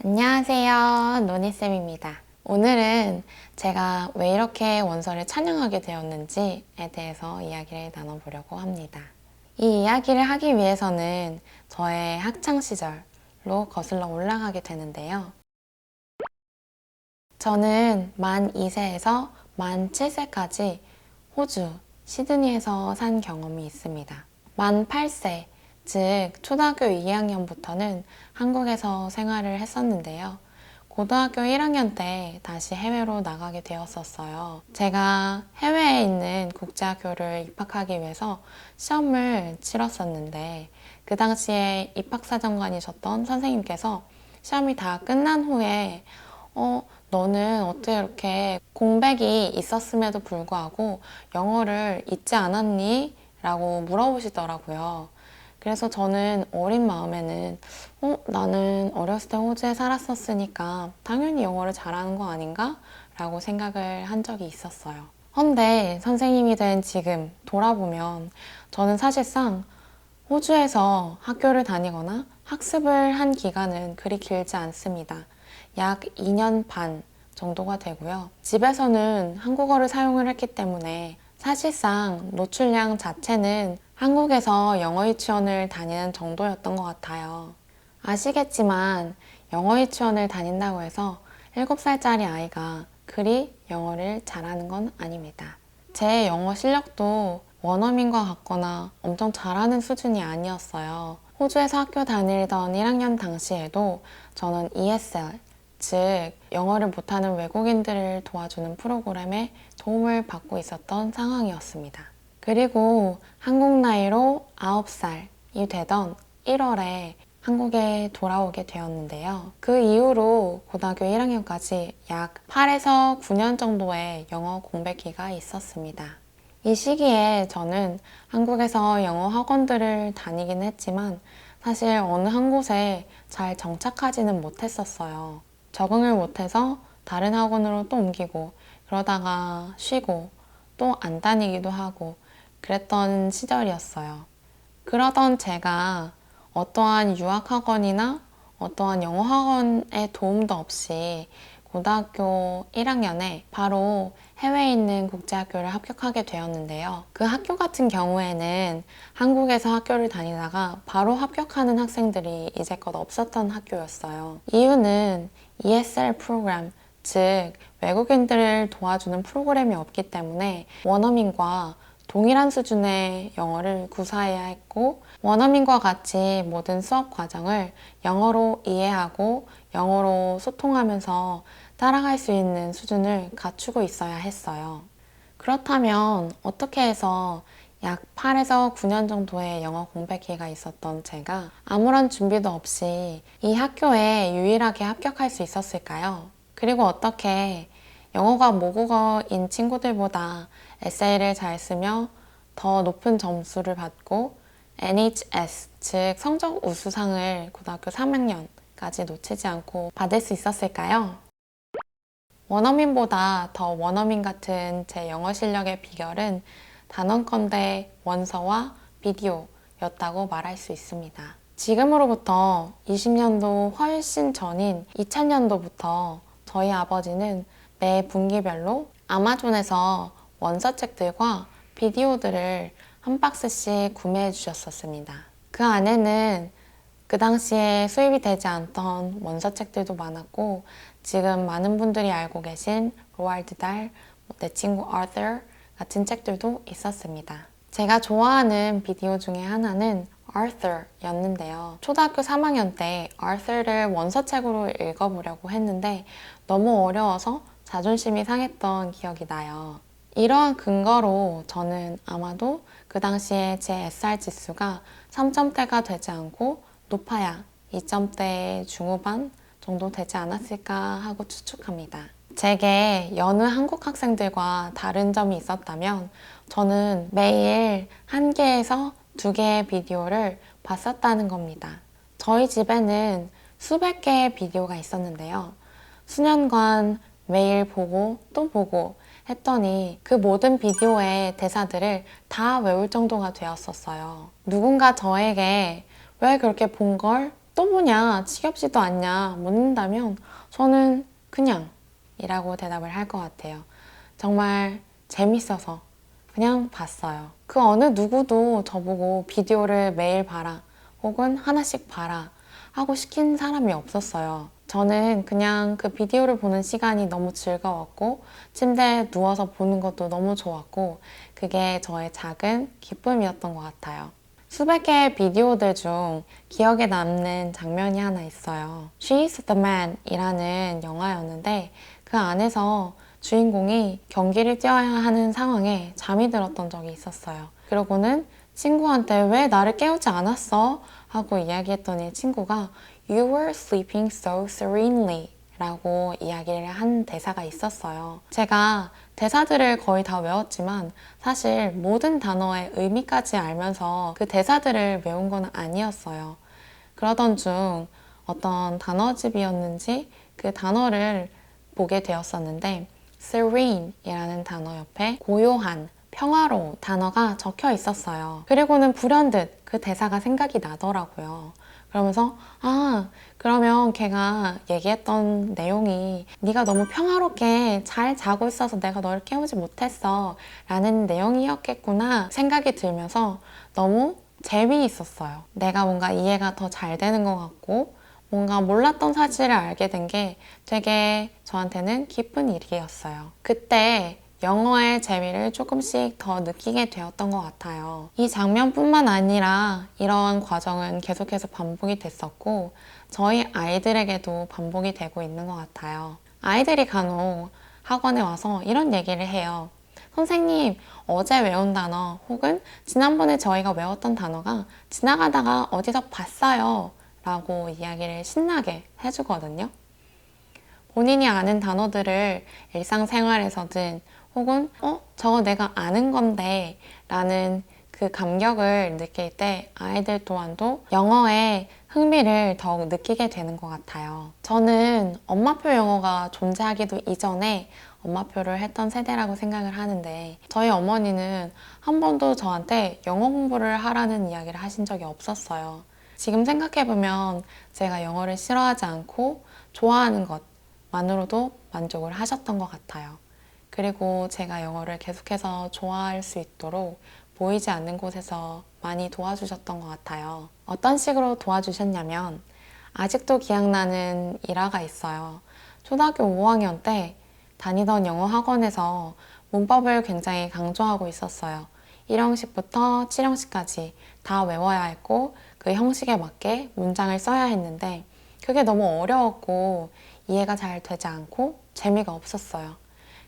안녕하세요. 노니쌤입니다. 오늘은 제가 왜 이렇게 원서를 찬양하게 되었는지에 대해서 이야기를 나눠보려고 합니다. 이 이야기를 하기 위해서는 저의 학창시절로 거슬러 올라가게 되는데요. 저는 만 2세에서 만 7세까지 호주, 시드니에서 산 경험이 있습니다. 만 8세, 즉 초등학교 2학년부터는 한국에서 생활을 했었는데요. 고등학교 1학년 때 다시 해외로 나가게 되었었어요. 제가 해외에 있는 국제학교를 입학하기 위해서 시험을 치렀었는데 그 당시에 입학사정관이셨던 선생님께서 시험이 다 끝난 후에 너는 어떻게 이렇게 공백이 있었음에도 불구하고 영어를 잊지 않았니? 라고 물어보시더라고요. 그래서 저는 어린 마음에는 나는 어렸을 때 호주에 살았었으니까 당연히 영어를 잘하는 거 아닌가? 라고 생각을 한 적이 있었어요. 헌데 선생님이 된 지금 돌아보면 저는 사실상 호주에서 학교를 다니거나 학습을 한 기간은 그리 길지 않습니다. 약 2년 반 정도가 되고요. 집에서는 한국어를 사용을 했기 때문에 사실상 노출량 자체는 한국에서 영어 유치원을 다니는 정도였던 것 같아요. 아시겠지만 영어 유치원을 다닌다고 해서 7살짜리 아이가 그리 영어를 잘하는 건 아닙니다. 제 영어 실력도 원어민과 같거나 엄청 잘하는 수준이 아니었어요. 호주에서 학교 다니던 1학년 당시에도 저는 ESL, 즉 영어를 못하는 외국인들을 도와주는 프로그램에 도움을 받고 있었던 상황이었습니다. 그리고 한국 나이로 9살이 되던 1월에 한국에 돌아오게 되었는데요. 그 이후로 고등학교 1학년까지 약 8에서 9년 정도의 영어 공백기가 있었습니다. 이 시기에 저는 한국에서 영어 학원들을 다니긴 했지만 사실 어느 한 곳에 잘 정착하지는 못했었어요. 적응을 못해서 다른 학원으로 또 옮기고 그러다가 쉬고 또 안 다니기도 하고 그랬던 시절이었어요. 그러던 제가 어떠한 유학학원이나 어떠한 영어학원의 도움도 없이 고등학교 1학년에 바로 해외에 있는 국제학교를 합격하게 되었는데요. 그 학교 같은 경우에는 한국에서 학교를 다니다가 바로 합격하는 학생들이 이제껏 없었던 학교였어요. 이유는 ESL 프로그램, 즉 외국인들을 도와주는 프로그램이 없기 때문에 원어민과 동일한 수준의 영어를 구사해야 했고 원어민과 같이 모든 수업 과정을 영어로 이해하고 영어로 소통하면서 따라갈 수 있는 수준을 갖추고 있어야 했어요. 그렇다면 어떻게 해서 약 8에서 9년 정도의 영어 공백기가 있었던 제가 아무런 준비도 없이 이 학교에 유일하게 합격할 수 있었을까요? 그리고 어떻게 영어가 모국어인 친구들보다 에세이를 잘 쓰며 더 높은 점수를 받고 NHS, 즉 성적 우수상을 고등학교 3학년까지 놓치지 않고 받을 수 있었을까요? 원어민보다 더 원어민 같은 제 영어 실력의 비결은 단언컨대 원서와 비디오였다고 말할 수 있습니다. 지금으로부터 20년도 훨씬 전인 2000년도부터 저희 아버지는 매 분기별로 아마존에서 원서책들과 비디오들을 한 박스씩 구매해 주셨었습니다. 그 안에는 그 당시에 수입이 되지 않던 원서책들도 많았고 지금 많은 분들이 알고 계신 로알드 달내 친구 아서 같은 책들도 있었습니다. 제가 좋아하는 비디오 중에 하나는 아서였는데요. 초등학교 3학년 때 아서를 원서책으로 읽어보려고 했는데 너무 어려워서 자존심이 상했던 기억이 나요. 이러한 근거로 저는 아마도 그 당시에 제 SR 지수가 3점대가 되지 않고 높아야 2점대 중후반 정도 되지 않았을까 하고 추측합니다. 제게 여느 한국 학생들과 다른 점이 있었다면 저는 매일 1개에서 2개의 비디오를 봤었다는 겁니다. 저희 집에는 수백 개의 비디오가 있었는데요. 수년간 매일 보고 또 보고 했더니 그 모든 비디오의 대사들을 다 외울 정도가 되었었어요. 누군가 저에게 왜 그렇게 본 걸 또 보냐, 지겹지도 않냐 묻는다면 저는 그냥 이라고 대답을 할 것 같아요. 정말 재밌어서 그냥 봤어요. 그 어느 누구도 저보고 비디오를 매일 봐라 혹은 하나씩 봐라 하고 시킨 사람이 없었어요. 저는 그냥 그 비디오를 보는 시간이 너무 즐거웠고 침대에 누워서 보는 것도 너무 좋았고 그게 저의 작은 기쁨이었던 것 같아요. 수백 개의 비디오들 중 기억에 남는 장면이 하나 있어요. She's the Man 이라는 영화였는데 그 안에서 주인공이 경기를 뛰어야 하는 상황에 잠이 들었던 적이 있었어요. 그러고는 친구한테 왜 나를 깨우지 않았어? 하고 이야기했더니 친구가 You were sleeping so serenely 라고 이야기를 한 대사가 있었어요. 제가 대사들을 거의 다 외웠지만 사실 모든 단어의 의미까지 알면서 그 대사들을 외운 건 아니었어요. 그러던 중 어떤 단어집이었는지 그 단어를 보게 되었었는데 serene 이라는 단어 옆에 고요한, 평화로운 단어가 적혀 있었어요. 그리고는 불현듯 그 대사가 생각이 나더라고요. 그러면서 그러면 걔가 얘기했던 내용이 네가 너무 평화롭게 잘 자고 있어서 내가 널 깨우지 못했어 라는 내용이었겠구나 생각이 들면서 너무 재미있었어요. 내가 뭔가 이해가 더 잘 되는 것 같고 뭔가 몰랐던 사실을 알게 된 게 되게 저한테는 기쁜 일이었어요. 그때 영어의 재미를 조금씩 더 느끼게 되었던 것 같아요. 이 장면뿐만 아니라 이러한 과정은 계속해서 반복이 됐었고 저희 아이들에게도 반복이 되고 있는 것 같아요. 아이들이 간혹 학원에 와서 이런 얘기를 해요. 선생님, 어제 외운 단어 혹은 지난번에 저희가 외웠던 단어가 지나가다가 어디서 봤어요 라고 이야기를 신나게 해주거든요. 본인이 아는 단어들을 일상생활에서든 혹은 저거 내가 아는 건데 라는 그 감격을 느낄 때 아이들 또한도 영어에 흥미를 더욱 느끼게 되는 것 같아요. 저는 엄마표 영어가 존재하기도 이전에 엄마표를 했던 세대라고 생각을 하는데 저희 어머니는 한 번도 저한테 영어 공부를 하라는 이야기를 하신 적이 없었어요. 지금 생각해보면 제가 영어를 싫어하지 않고 좋아하는 것만으로도 만족을 하셨던 것 같아요. 그리고 제가 영어를 계속해서 좋아할 수 있도록 보이지 않는 곳에서 많이 도와주셨던 것 같아요. 어떤 식으로 도와주셨냐면 아직도 기억나는 일화가 있어요. 초등학교 5학년 때 다니던 영어 학원에서 문법을 굉장히 강조하고 있었어요. 1형식부터 7형식까지 다 외워야 했고 그 형식에 맞게 문장을 써야 했는데 그게 너무 어려웠고 이해가 잘 되지 않고 재미가 없었어요.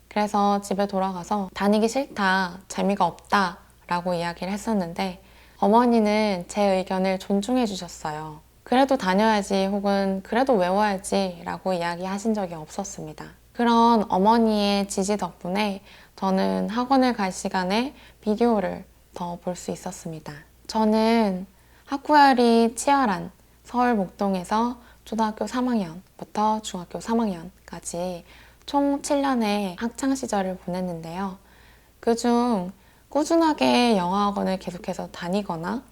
그래서 집에 돌아가서 다니기 싫다, 재미가 없다 라고 이야기를 했었는데 어머니는 제 의견을 존중해 주셨어요. 그래도 다녀야지 혹은 그래도 외워야지 라고 이야기하신 적이 없었습니다. 그런 어머니의 지지 덕분에 저는 학원을 갈 시간에 비디오를 더 볼 수 있었습니다. 저는 학구열이 치열한 서울 목동에서 초등학교 3학년부터 중학교 3학년까지 총 7년의 학창시절을 보냈는데요. 그중 꾸준하게 영어학원을 계속해서 다니거나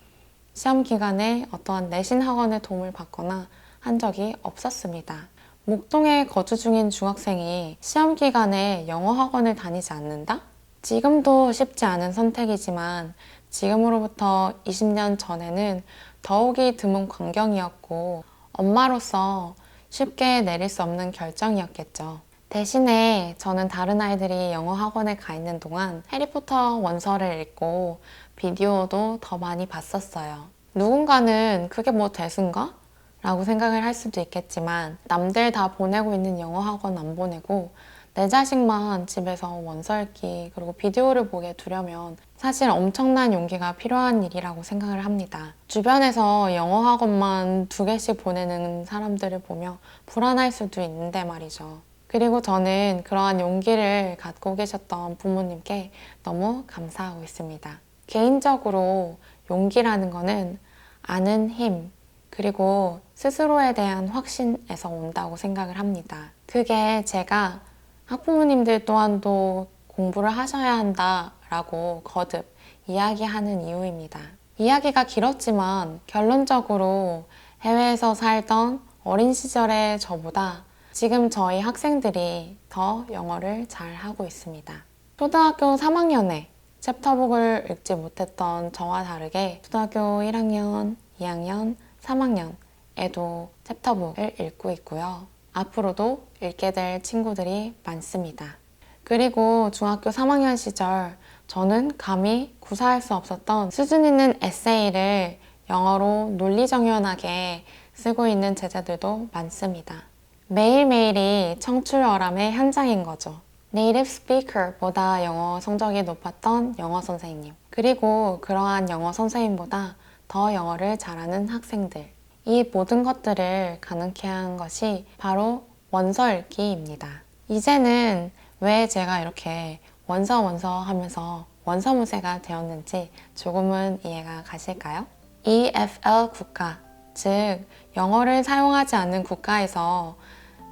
시험 기간에 어떠한 내신 학원의 도움을 받거나 한 적이 없었습니다. 목동에 거주 중인 중학생이 시험 기간에 영어 학원을 다니지 않는다? 지금도 쉽지 않은 선택이지만 지금으로부터 20년 전에는 더욱이 드문 광경이었고 엄마로서 쉽게 내릴 수 없는 결정이었겠죠. 대신에 저는 다른 아이들이 영어 학원에 가 있는 동안 해리포터 원서를 읽고 비디오도 더 많이 봤었어요. 누군가는 그게 뭐 대수인가? 라고 생각을 할 수도 있겠지만 남들 다 보내고 있는 영어 학원 안 보내고 내 자식만 집에서 원서 읽기 그리고 비디오를 보게 두려면 사실 엄청난 용기가 필요한 일이라고 생각을 합니다. 주변에서 영어 학원만 2개씩 보내는 사람들을 보며 불안할 수도 있는데 말이죠. 그리고 저는 그러한 용기를 갖고 계셨던 부모님께 너무 감사하고 있습니다. 개인적으로 용기라는 거는 아는 힘, 그리고 스스로에 대한 확신에서 온다고 생각을 합니다. 그게 제가 학부모님들 또한도 공부를 하셔야 한다라고 거듭 이야기하는 이유입니다. 이야기가 길었지만 결론적으로 해외에서 살던 어린 시절의 저보다 지금 저희 학생들이 더 영어를 잘 하고 있습니다. 초등학교 3학년에 챕터북을 읽지 못했던 저와 다르게 초등학교 1학년, 2학년, 3학년에도 챕터북을 읽고 있고요. 앞으로도 읽게 될 친구들이 많습니다. 그리고 중학교 3학년 시절 저는 감히 구사할 수 없었던 수준 있는 에세이를 영어로 논리정연하게 쓰고 있는 제자들도 많습니다. 매일매일이 청출어람의 현장인 거죠. 네이티브 스피커보다 영어 성적이 높았던 영어 선생님, 그리고 그러한 영어 선생님보다 더 영어를 잘하는 학생들, 이 모든 것들을 가능케 한 것이 바로 원서 읽기입니다. 이제는 왜 제가 이렇게 원서 하면서 원서무새가 되었는지 조금은 이해가 가실까요? EFL 국가, 즉 영어를 사용하지 않는 국가에서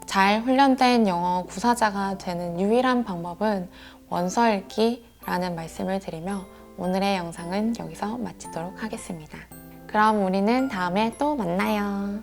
잘 훈련된 영어 구사자가 되는 유일한 방법은 원서 읽기라는 말씀을 드리며 오늘의 영상은 여기서 마치도록 하겠습니다. 그럼 우리는 다음에 또 만나요.